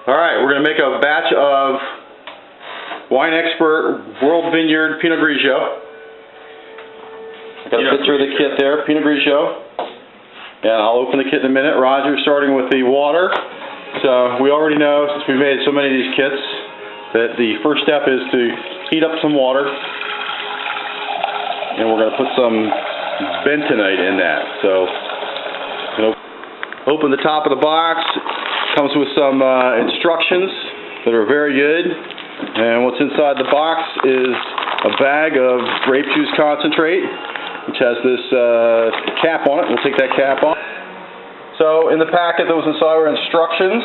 Alright, we're going to make a batch of Winexpert World Vineyard Pinot Grigio. I got a picture of the kit there, Pinot Grigio. And I'll open the kit in a minute. Roger's starting with the water. So we already know, since we've made so many of these kits, that the first step is to heat up some water. And we're going to put some bentonite in that. So, open the top of the box. Comes with some instructions that are very good, and what's inside the box is a bag of grape juice concentrate, which has this cap on it. We'll take that cap off. So in the packet there was inside were instructions,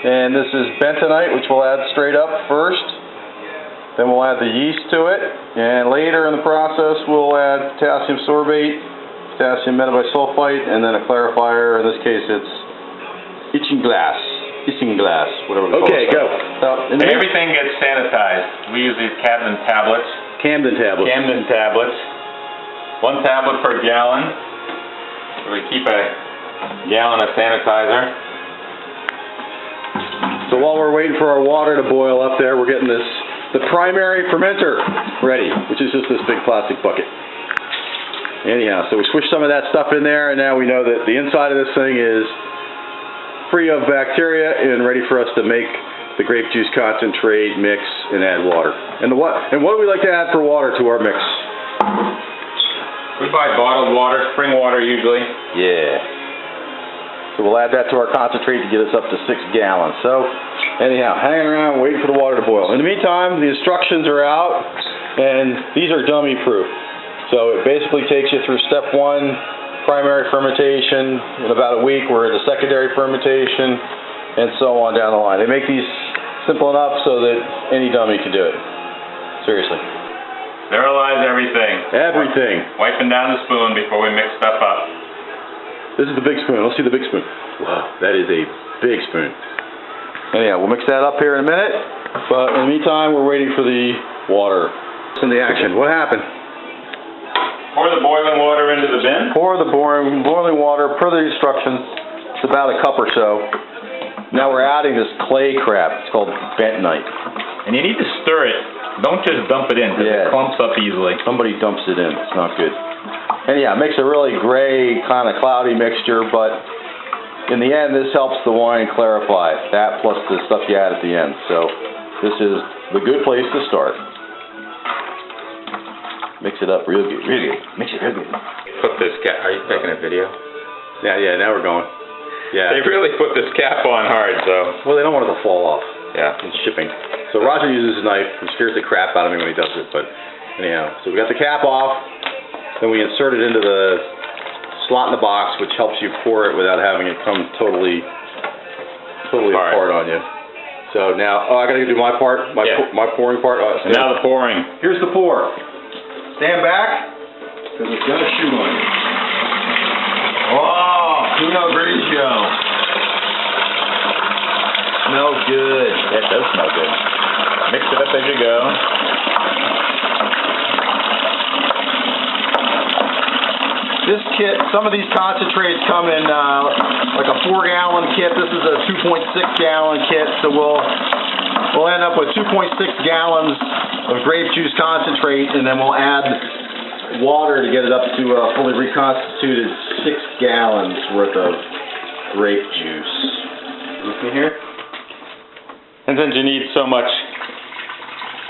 and this is bentonite, which we'll add straight up first. Then we'll add the yeast to it, and later in the process we'll add potassium sorbate, potassium metabisulfite, and then a clarifier. In this case it's isinglass, whatever we call it. Okay, go. So, everything gets sanitized. We use these Camden tablets. 1 tablet per gallon. So we keep a gallon of sanitizer. So while we're waiting for our water to boil up there, we're getting the primary fermenter ready, which is just this big plastic bucket. Anyhow, so we swish some of that stuff in there, and now we know that the inside of this thing is free of bacteria and ready for us to make the grape juice concentrate, mix, and add water. And what do we like to add for water to our mix? We buy bottled water, spring water usually. Yeah. So we'll add that to our concentrate to get us up to 6 gallons. So anyhow, hanging around waiting for the water to boil. In the meantime, the instructions are out, and these are dummy proof. So it basically takes you through step 1, primary fermentation. In about a week we're at a secondary fermentation, and so on down the line. They make these simple enough so that any dummy can do it. Seriously. Sterilize everything. Everything. Wiping down the spoon before we mix stuff up. This is the big spoon. Let's see the big spoon. Wow, that is a big spoon. Anyhow, we'll mix that up here in a minute, but in the meantime we're waiting for the water. In the action. What happened? Pour the boiling water into the bin. Pour the boiling water per the instructions. It's about a cup or so. Now we're adding this clay crap. It's called bentonite. And you need to stir it. Don't just dump it in, because it clumps up easily. Somebody dumps it in. It's not good. Anyhow, it makes a really gray, kind of cloudy mixture, but in the end this helps the wine clarify. That plus the stuff you add at the end. So this is the good place to start. Mix it up real good, Mix it real good. Put this cap. Are you taking a video? Yeah, now we're going. Yeah. They really put this cap on hard, so. Well, they don't want it to fall off. Yeah. In shipping. So Roger uses his knife. He scares the crap out of me when he does it, but anyhow. So we got the cap off. Then we insert it into the slot in the box, which helps you pour it without having it come totally apart on you. So now, I gotta do my part, my pouring part. And now the pouring. Here's the pour. Stand back, because it's going to shoot on you. Oh, Pinot Grigio. Smells good. It does smell good. Mix it up as you go. This kit, some of these concentrates come in like a 4-gallon kit. This is a 2.6-gallon kit, so we'll end up with 2.6 gallons of grape juice concentrate, and then we'll add water to get it up to a fully reconstituted 6 gallons worth of grape juice. You see here? And since you need so much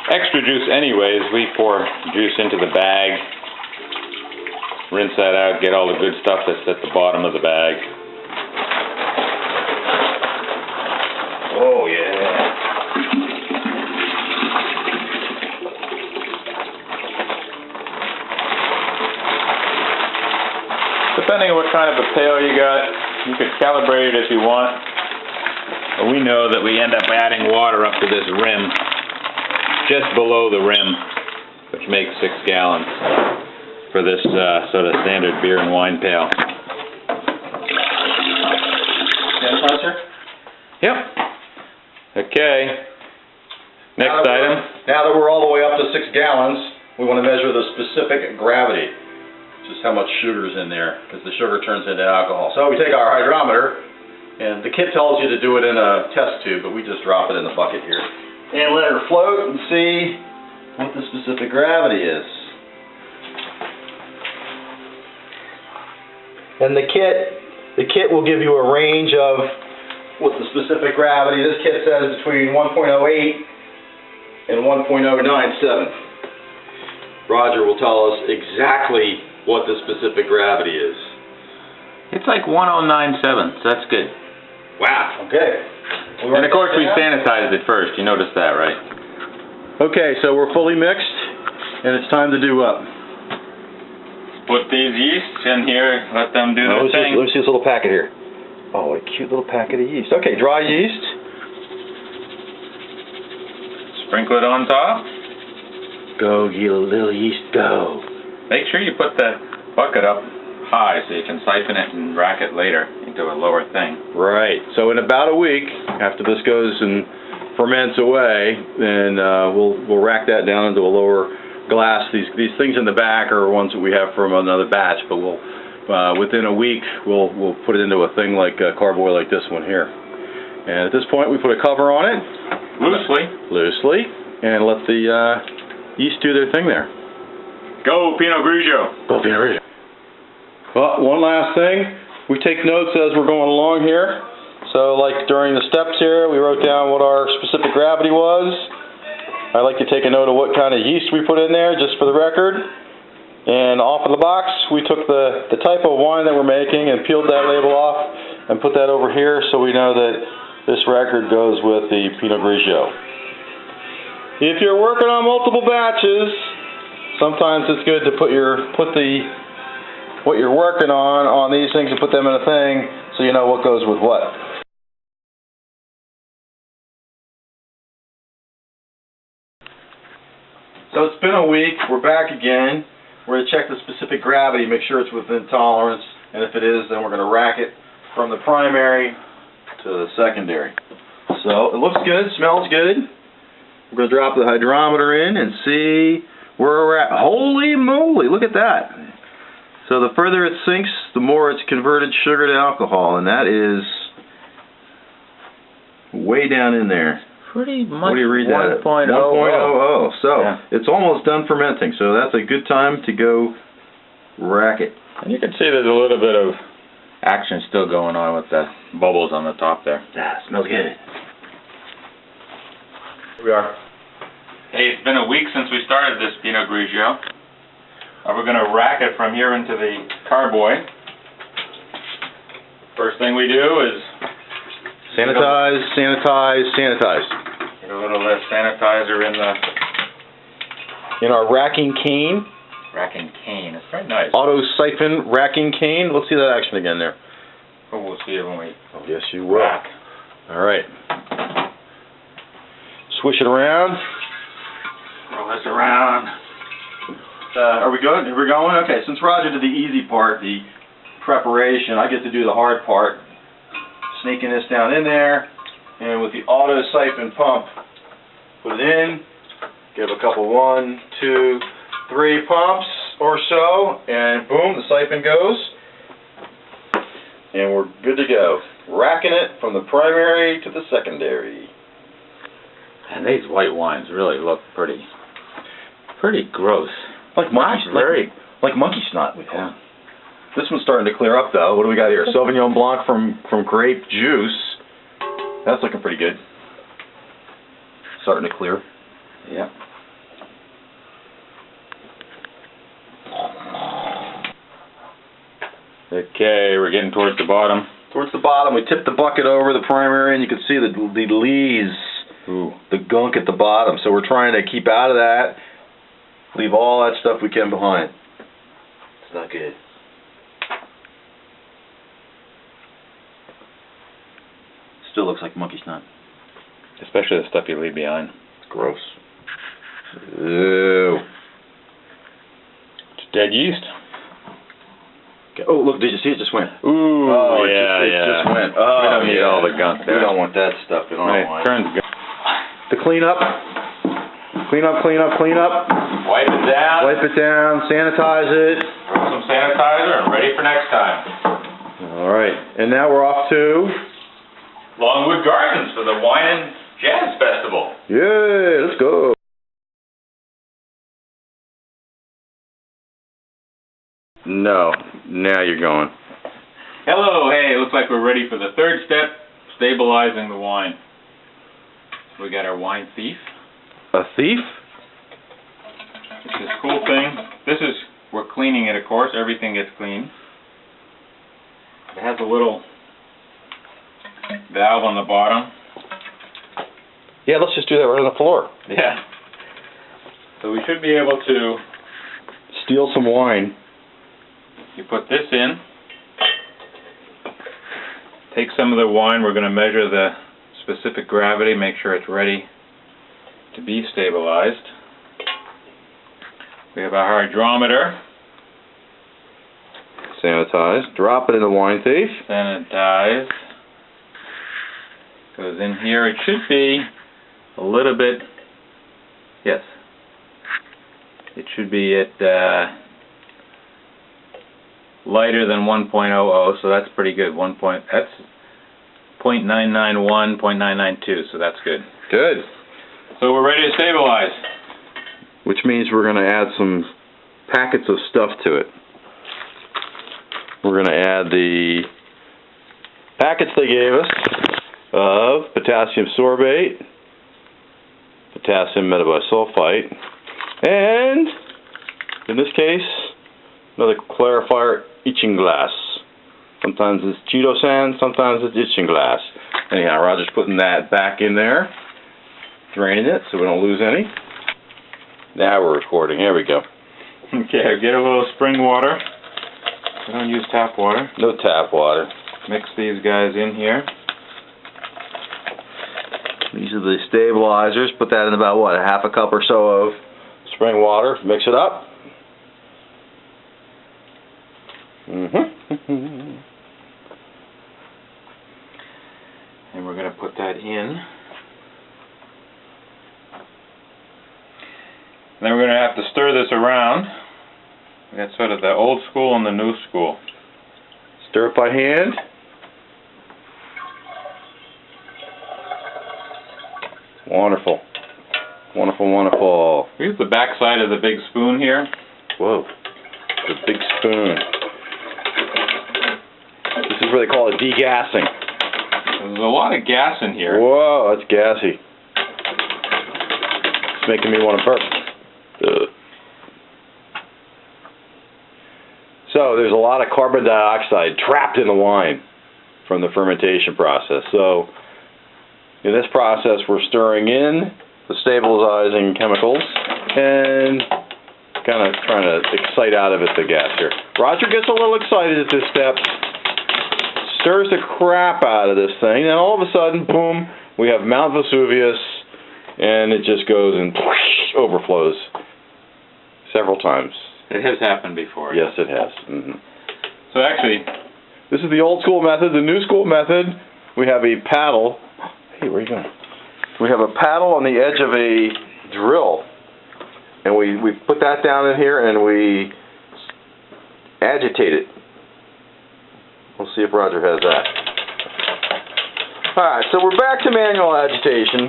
extra juice anyways, we pour juice into the bag, rinse that out, get all the good stuff that's at the bottom of the bag. Oh yeah. Depending on what kind of a pail you got, you could calibrate it if you want. But we know that we end up adding water up to this rim, just below the rim, which makes 6 gallons for this sort of standard beer and wine pail. Sanitizer? Yep. Okay. Next item. Now that we're all the way up to 6 gallons, we want to measure the specific gravity, which is how much sugar is in there, because the sugar turns into alcohol. So we take our hydrometer, And the kit tells you to do it in a test tube, but we just drop it in the bucket here. And let her float and see what the specific gravity is. And the kit will give you a range of what the specific gravity. This kit says between 1.08 and 1.097. Roger will tell us exactly what the specific gravity is. It's like 1097, so that's good. Wow. Okay. And of course we sanitized it first, you noticed that, right? Okay, so we're fully mixed, and it's time to do up. Put these yeasts in here, let them do their thing. Let me see this little packet here. Oh, a cute little packet of yeast. Okay, dry yeast. Sprinkle it on top. Go, little yeast, go. Make sure you put the bucket up high so you can siphon it and rack it later into a lower thing. Right. So in about a week, after this goes and ferments away, then we'll rack that down into a lower glass. These things in the back are ones that we have from another batch, but we'll within a week we'll put it into a thing like carboy like this one here. And at this point, we put a cover on it, loosely, and let the yeast do their thing there. Go Pinot Grigio. Go Pinot Grigio. Well, one last thing, we take notes as we're going along here. So like during the steps here, we wrote down what our specific gravity was. I like to take a note of what kind of yeast we put in there, just for the record. And off of the box, we took the type of wine that we're making and peeled that label off and put that over here so we know that this record goes with the Pinot Grigio. If you're working on multiple batches, sometimes it's good to put what you're working on these things and put them in a thing so you know what goes with what. So it's been a week, we're back again. We're going to check the specific gravity, make sure it's within tolerance, and if it is, then we're going to rack it from the primary to the secondary. So it looks good, smells good. We're going to drop the hydrometer in and see where we're at. Holy moly, look at that. So the further it sinks, the more it's converted sugar to alcohol, and that is way down in there. Pretty much 1.00. So yeah. It's almost done fermenting, so that's a good time to go rack it. And you can see there's a little bit of action still going on with the bubbles on the top there. Yeah, smells good. Here we are. Hey, it's been a week since we started this Pinot Grigio. We're going to rack it from here into the carboy. First thing we do is sanitize. Get a little less sanitizer in our racking cane. Racking cane, it's very nice. Auto siphon racking cane. Let's see that action again there. Oh, we'll see it when we. Oh, yes, you will. Rack. All right. Swish it around. Roll this around. Are we good? Are we going? Okay, since Roger did the easy part, the preparation, I get to do the hard part. Sneaking this down in there, and with the auto siphon pump, put it in, give a couple 1, 2, 3 pumps or so, and boom, the siphon goes, and we're good to go. Racking it from the primary to the secondary. And these white wines really look pretty gross. Like monkey snot. Yeah. This one's starting to clear up though. What do we got here? Sauvignon Blanc from grape juice. That's looking pretty good. Starting to clear. Yeah. Okay, we're getting towards the bottom. Towards the bottom, we tip the bucket over the primary, and you can see the lees, the gunk at the bottom. So we're trying to keep out of that. Leave all that stuff we can behind. It's not good. Still looks like monkey snot. Especially the stuff you leave behind. It's gross. Ew. It's dead yeast. Okay. Oh, look, did you see it just went? Ooh, oh, it just went. Oh, we don't need all the gunk there. We don't want that stuff in our wine. The cleanup. Clean up. Wipe it down. Wipe it down, sanitize it. Throw some sanitizer and ready for next time. All right, and now we're off to Longwood Gardens for the Wine and Jazz Festival. Yeah, let's go. No, now you're going. Hello, hey, looks like we're ready for the third step, stabilizing the wine. We got our wine thief. A thief? It's this cool thing. We're cleaning it, of course. Everything gets cleaned. It has a little valve on the bottom. Yeah, let's just do that right on the floor. Yeah. So we should be able to steal some wine. You put this in. Take some of the wine. We're going to measure the specific gravity, make sure it's ready to be stabilized. We have our hydrometer. Sanitize. Drop it in the wine thief. Sanitize. Goes in here. It should be a little bit, yes. It should be at lighter than 1.00, so that's pretty good. That's 0.991, 0.992, so that's good. Good. So we're ready to stabilize. Which means we're going to add some packets of stuff to it. We're going to add the packets they gave us of potassium sorbate, potassium metabisulfite, and in this case, another clarifier etching glass. Sometimes it's Cheeto sand, sometimes it's etching glass. Anyhow, Roger's putting that back in there, draining it so we don't lose any. Now we're recording. Here we go. Okay, get a little spring water. We don't use tap water. No tap water. Mix these guys in here. These are the stabilizers. Put that in about, what, a half a cup or so of spring water. Mix it up. And we're going to put that in. Then we're going to have to stir this around. We got sort of the old school and the new school. Stir it by hand. Wonderful. Wonderful, wonderful. We use the back side of the big spoon here. Whoa. The big spoon. This is what they call it degassing. There's a lot of gas in here. Whoa, that's gassy. It's making me want to burp. So there's a lot of carbon dioxide trapped in the wine from the fermentation process. So in this process we're stirring in the stabilizing chemicals and kind of trying to excite out of it the gas here. Roger gets a little excited at this step, stirs the crap out of this thing, and all of a sudden, boom, we have Mount Vesuvius, and it just goes and overflows several times. It has happened before. Yes, it has. So actually, this is the old school method. The new school method, we have a paddle. Hey, where are you going? We have a paddle on the edge of a drill, and we put that down in here and we agitate it. We'll see if Roger has that. Alright, so we're back to manual agitation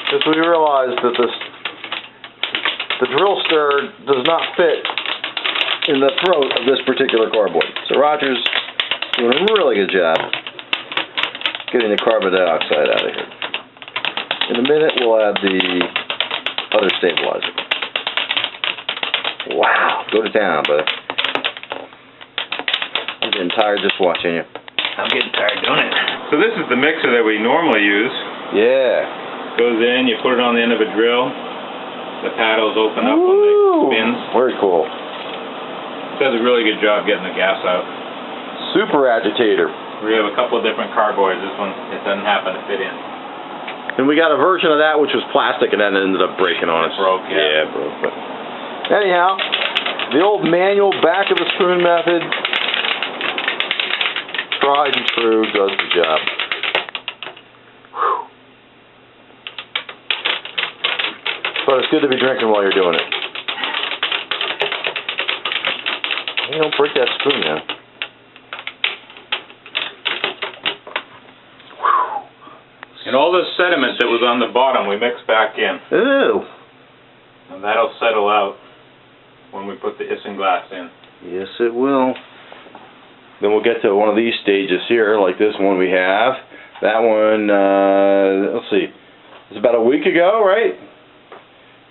because we realized that the drill stir does not fit in the throat of this particular carboy. So Roger's doing a really good job getting the carbon dioxide out of here. In a minute we'll add the other stabilizer. Wow, go to town, brother. I'm getting tired just watching you. I'm getting tired doing it. So this is the mixer that we normally use. Yeah. Goes in, you put it on the end of a drill. The paddles open up when it spins. Very cool. It does a really good job getting the gas out. Super agitator. We have a couple of different carboys. This one, it doesn't happen to fit in. And we got a version of that which was plastic and then it ended up breaking on us. It broke, yeah. Yeah, it broke. But anyhow, the old manual back of the spoon method, tried and true, does the job. Whew. But it's good to be drinking while you're doing it. Hey, don't break that spoon now. Whew. And all the sediment that was on the bottom we mix back in. Ooh. And that'll settle out when we put the isinglass in. Yes, it will. Then we'll get to one of these stages here, like this one we have. That one, let's see, it's about a week ago, right?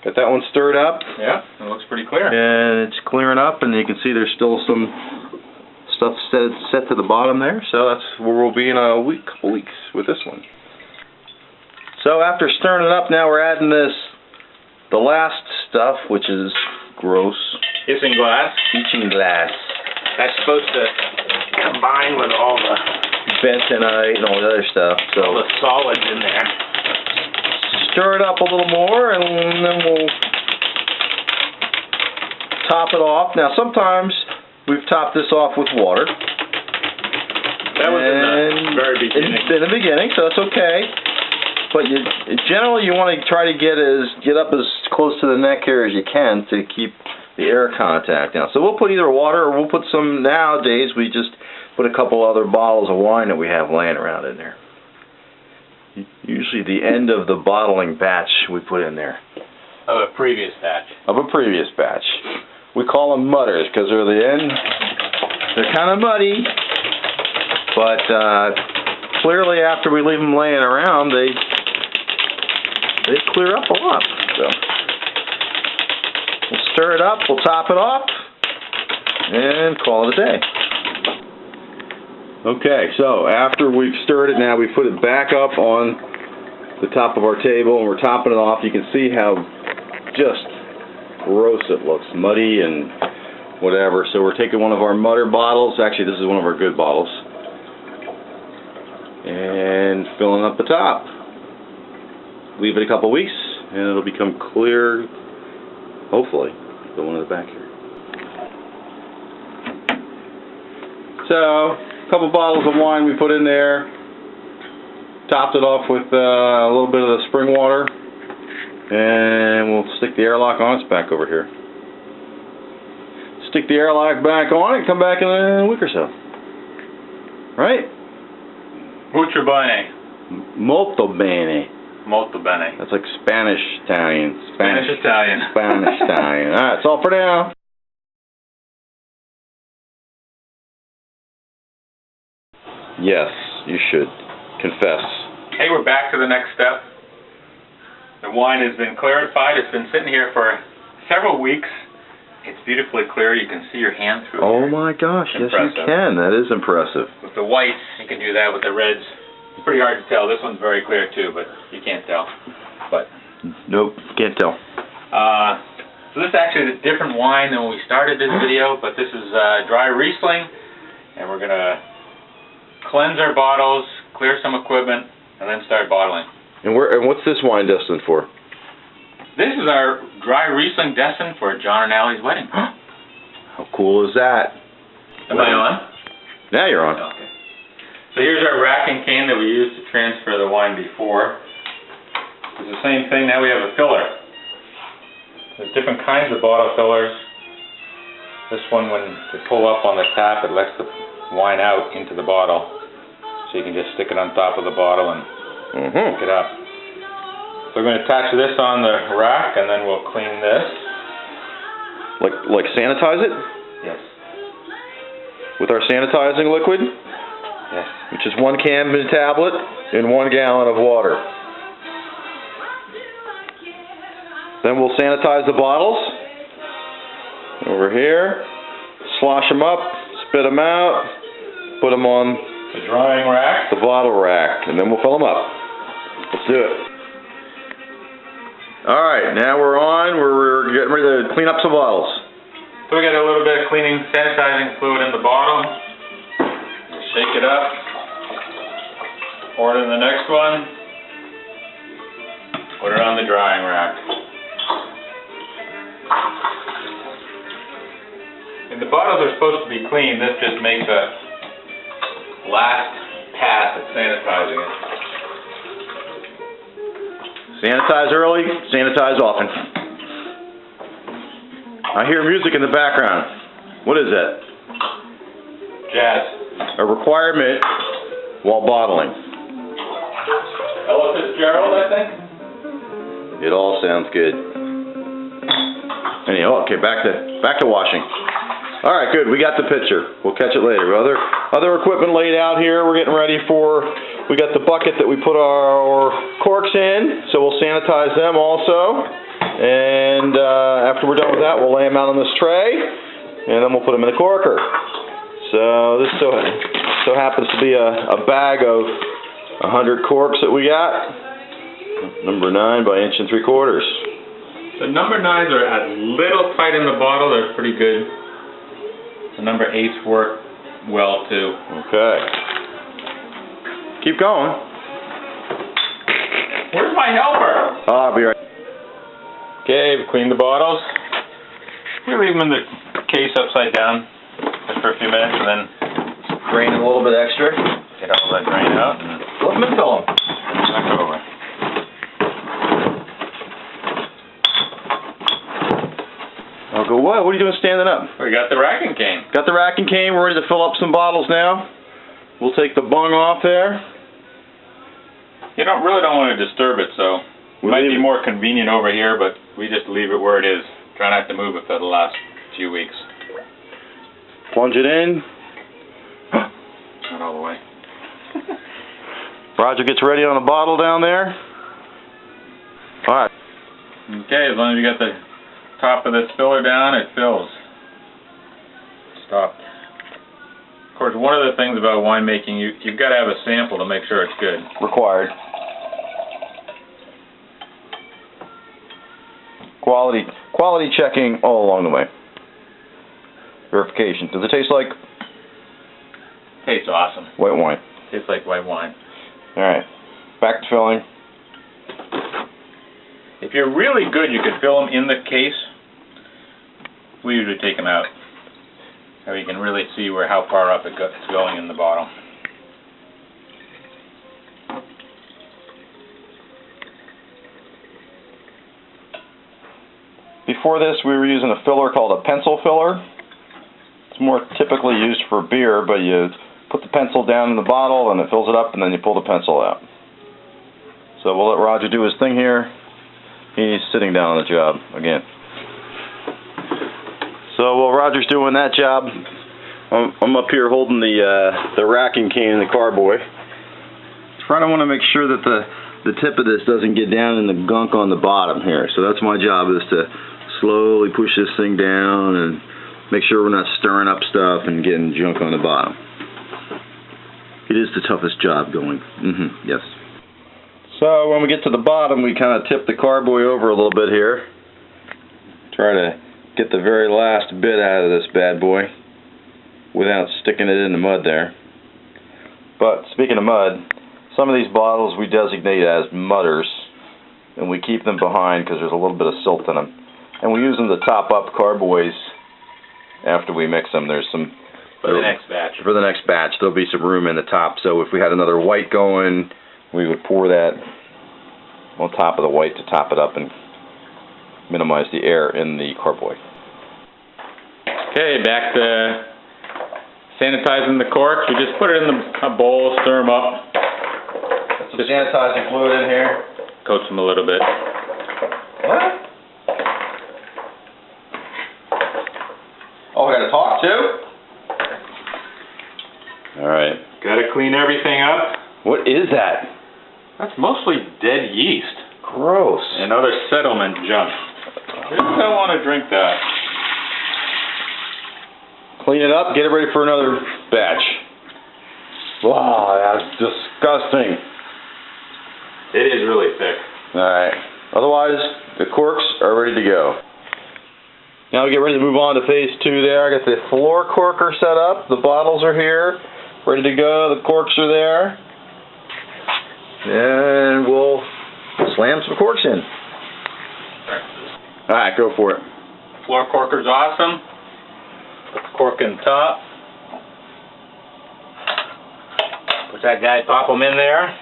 Got that one stirred up. Yeah, it looks pretty clear. And it's clearing up, and you can see there's still some stuff set to the bottom there. So that's where we'll be in a couple weeks with this one. So after stirring it up, now we're adding the last stuff, which is gross. Isinglass. Isinglass. That's supposed to combine with all the bentonite and all the other stuff. So all the solids in there. Stir it up a little more, and then we'll top it off. Now sometimes we've topped this off with water. That was in the very beginning. In the beginning, so that's okay. But generally you want to try to get up as close to the neck here as you can to keep the air contact down. So we'll put either water, or we'll put some, nowadays we just put a couple other bottles of wine that we have laying around in there. Usually the end of the bottling batch we put in there. Of a previous batch. Of a previous batch. We call them mudders because they're the end. They're kind of muddy, but clearly after we leave them laying around, they clear up a lot. So we'll stir it up, we'll top it off, and call it a day. Okay, so after we've stirred it now, we put it back up on the top of our table, and we're topping it off. You can see how just gross it looks, muddy and whatever. So we're taking one of our mudder bottles. Actually, this is one of our good bottles. And filling up the top. Leave it a couple weeks, and it'll become clear, hopefully. The one in the back here. So, a couple bottles of wine we put in there. Topped it off with a little bit of the spring water. And we'll stick the airlock on. It's back over here. Stick the airlock back on and come back in a week or so. Right? Mucho bene. Molto bene. Molto bene. That's like Spanish Italian. Spanish Italian. Spanish Italian. Alright, that's all for now. Yes, you should. Confess. Hey, we're back to the next step. The wine has been clarified. It's been sitting here for several weeks. It's beautifully clear. You can see your hand through it. Oh my gosh, yes you can. That is impressive. With the whites, you can do that. With the reds, it's pretty hard to tell. This one's very clear too, but you can't tell. But nope, can't tell. So this actually is a different wine than when we started this video, but this is dry Riesling, and we're going to cleanse our bottles, clear some equipment, and then start bottling. And what's this wine destined for? This is our dry Riesling destined for John and Allie's wedding. How cool is that? Am I on? Now you're on. Okay. So here's our racking cane that we used to transfer the wine before. It's the same thing. Now we have a filler. There's different kinds of bottle fillers. This one, when you pull up on the tap, it lets the wine out into the bottle. So you can just stick it on top of the bottle and pick it up. So we're going to attach this on the rack, and then we'll clean this. Like sanitize it? Yes. With our sanitizing liquid? Yes. Which is 1 Camden tablet in 1 gallon of water. Then we'll sanitize the bottles. Over here. Slosh them up, spit them out, put them on the drying rack. The bottle rack, and then we'll fill them up. Let's do it. Alright, now we're getting ready to clean up some bottles. So we got a little bit of cleaning, sanitizing fluid in the bottle. Shake it up. Pour it in the next one. Put it on the drying rack. And the bottles are supposed to be clean. This just makes a last pass at sanitizing it. Sanitize early, sanitize often. I hear music in the background. What is that? Jazz. A requirement while bottling. Ella Fitzgerald, I think. It all sounds good. Anyhow, okay, back to washing. All right, good. We got the picture. We'll catch it later. Other equipment laid out here. We're getting ready for. We got the bucket that we put our corks in, so we'll sanitize them also. And after we're done with that, we'll lay them out on this tray, and then we'll put them in the corker. So this so happens to be a bag of 100 corks that we got. Number 9 by 1 3/4 inches. The number 9s are a little tight in the bottle. They're pretty good. The number 8s work well too. Okay. Keep going. Where's my helper? I'll be right. Okay, we cleaned the bottles. We leave them in the case upside down just for a few minutes and then Drain a little bit extra. get all that drain out and Flip them and fill them. back over. I'll go, what? What are you doing standing up? We got the racking cane. Got the rack and cane. We're ready to fill up some bottles now. We'll take the bung off there. You really don't want to disturb it, so it might be more convenient over here, but we just leave it where it is. Try not to move it for the last few weeks. Plunge it in. Not all the way. Roger gets ready on the bottle down there. All right. Okay, as long as you got the top of this filler down, it fills. Stop. Of course, one of the things about winemaking, you've got to have a sample to make sure it's good. Required. Quality checking all along the way. Verification. Does it taste like? Tastes awesome. White wine. Tastes like white wine. All right. Back to filling. If you're really good, you could fill them in the case. We usually take them out, so you can really see how far up it's going in the bottle. Before this, we were using a filler called a pencil filler. It's more typically used for beer, but you put the pencil down in the bottle and it fills it up, and then you pull the pencil out. So we'll let Roger do his thing here. He's sitting down on the job again. So while Roger's doing that job, I'm up here holding the racking cane in the carboy. Trying to want to make sure that the tip of this doesn't get down in the gunk on the bottom here. So that's my job, is to slowly push this thing down and make sure we're not stirring up stuff and getting junk on the bottom. It is the toughest job going. Yes. So when we get to the bottom, we kind of tip the carboy over a little bit here. Try to get the very last bit out of this bad boy without sticking it in the mud there. But speaking of mud, some of these bottles we designate as mudders, and we keep them behind because there's a little bit of silt in them. And we use them to top up carboys after we mix them. There's some for the next batch. For the next batch, there'll be some room in the top. So if we had another white going, we would pour that on top of the white to top it up and minimize the air in the carboy. Okay, back to sanitizing the corks. You just put it in a bowl, stir them up. Some sanitizing fluid in here. Coats them a little bit. What? Oh, I gotta talk too? Alright. Gotta clean everything up. What is that? That's mostly dead yeast. Gross. And other settlement junk. I don't want to drink that. Clean it up, get it ready for another batch. Wow, that's disgusting. It is really thick. Alright. Otherwise, the corks are ready to go. Now we get ready to move on to phase 2 there. I got the floor corker set up. The bottles are here, ready to go. The corks are there. And we'll slam some corks in. Alright, go for it. Floor corker's awesome. Put the cork in top. Put that guy, pop them in there.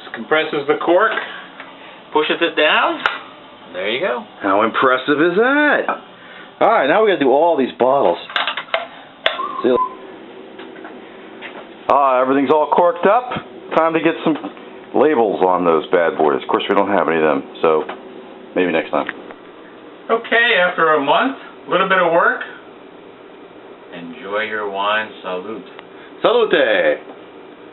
This compresses the cork. Pushes it down. There you go. How impressive is that? Alright, now we gotta do all these bottles. See, Everything's all corked up. Time to get some labels on those bad boys. Of course, we don't have any of them, so maybe next time. Okay, after a month, a little bit of work, enjoy your wine. Salute. Salute!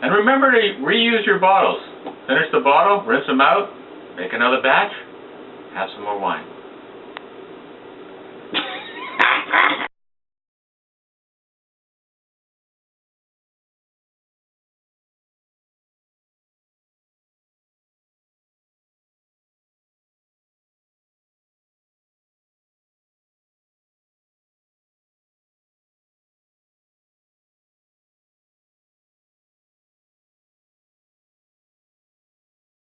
And remember to reuse your bottles. Finish the bottle, rinse them out, make another batch, have some more wine.